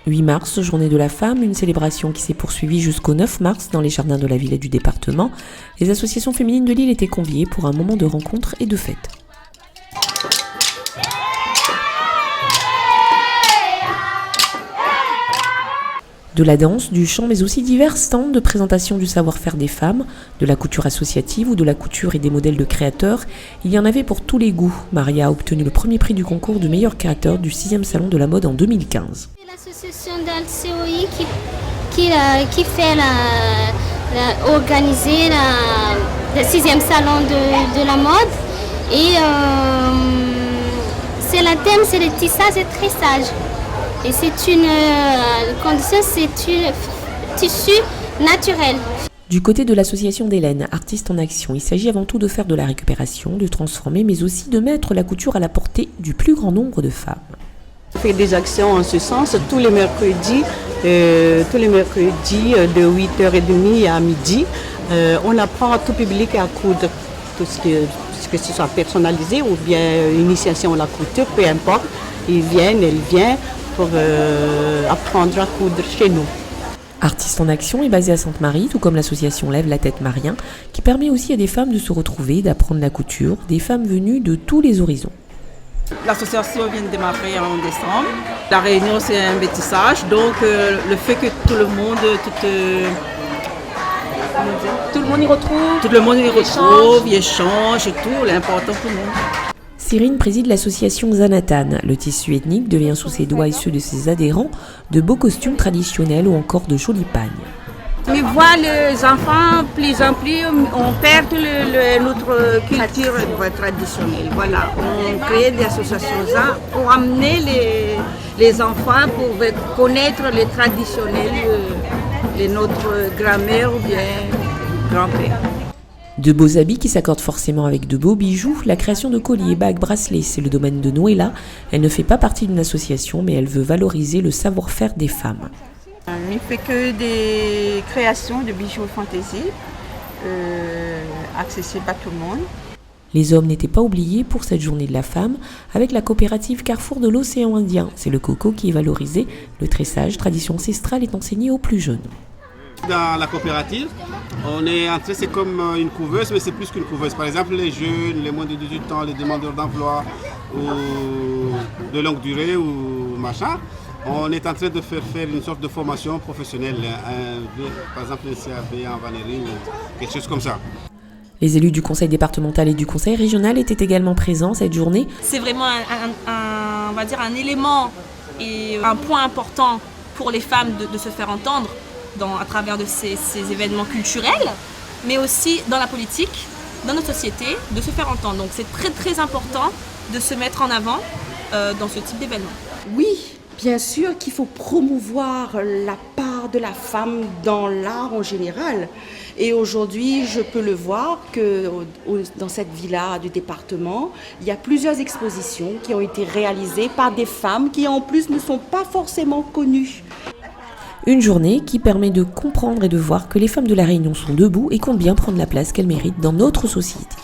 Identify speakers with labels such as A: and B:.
A: 8 mars, journée de la femme, une célébration qui s'est poursuivie jusqu'au 9 mars dans les jardins de la ville et du département. Les associations féminines de l'île étaient conviées pour un moment de rencontre et de fête. De la danse, du chant, mais aussi divers stands de présentation du savoir-faire des femmes, de la couture associative ou de la couture et des modèles de créateurs. Il y en avait pour tous les goûts. Maria a obtenu le premier prix du concours du meilleur créateur du 6e salon de la mode en 2015.
B: C'est l'association d'Al-COI qui fait organiser le 6e salon de la mode. Et c'est le thème, c'est le tissage et tressage. Et c'est une condition, c'est un tissu naturel.
A: Du côté de l'association d'Hélène, artiste en action, il s'agit avant tout de faire de la récupération, de transformer, mais aussi de mettre la couture à la portée du plus grand nombre de femmes.
C: On fait des actions en ce sens tous les mercredis de 8h30 à midi. On apprend à tout public à coudre, tout ce que ce soit personnalisé ou bien initiation à la couture, peu importe. Ils viennent, elles viennent pour apprendre à coudre chez nous.
A: Artiste en action est basée à Sainte-Marie, tout comme l'association Lève la tête Marien, qui permet aussi à des femmes de se retrouver, d'apprendre la couture, des femmes venues de tous les horizons.
D: L'association vient de démarrer en décembre. La réunion, c'est un métissage, donc le fait que tout le monde y retrouve, il échange et tout, l'important pour nous.
A: Cyrine préside l'association Zanatan. Le tissu ethnique devient sous ses doigts et ceux de ses adhérents de beaux costumes traditionnels ou encore de jolies pagnes.
E: Mais voir les enfants, plus en plus, on perd notre culture traditionnelle. Voilà, on crée des associations pour amener les enfants pour connaître les traditionnels de notre grand-mère ou bien grand-père.
A: De beaux habits qui s'accordent forcément avec de beaux bijoux, la création de colliers, bagues, bracelets, c'est le domaine de Noëlla. Elle ne fait pas partie d'une association, mais elle veut valoriser le savoir-faire des femmes.
F: Il ne fait que des créations de bijoux fantaisie, accessibles à tout le monde.
A: Les hommes n'étaient pas oubliés pour cette journée de la femme avec la coopérative Carrefour de l'Océan Indien. C'est le coco qui est valorisé. Le tressage, tradition ancestrale, est enseigné aux plus jeunes.
G: Dans la coopérative, on est entré, c'est comme une couveuse, mais c'est plus qu'une couveuse. Par exemple, les jeunes, les moins de 18 ans, les demandeurs d'emploi ou de longue durée ou machin, on est en train de faire une sorte de formation professionnelle, par exemple un CAP en vannerie ou quelque chose comme ça.
A: Les élus du conseil départemental et du conseil régional étaient également présents cette journée.
H: C'est vraiment on va dire un élément et un point important pour les femmes de se faire entendre à travers de ces événements culturels, mais aussi dans la politique, dans notre société, de se faire entendre. Donc c'est très très important de se mettre en avant dans ce type d'événement.
I: Oui, bien sûr qu'il faut promouvoir la part de la femme dans l'art en général. Et aujourd'hui, je peux le voir que dans cette villa du département, il y a plusieurs expositions qui ont été réalisées par des femmes qui en plus ne sont pas forcément connues.
A: Une journée qui permet de comprendre et de voir que les femmes de La Réunion sont debout et comptent bien prendre la place qu'elles méritent dans notre société.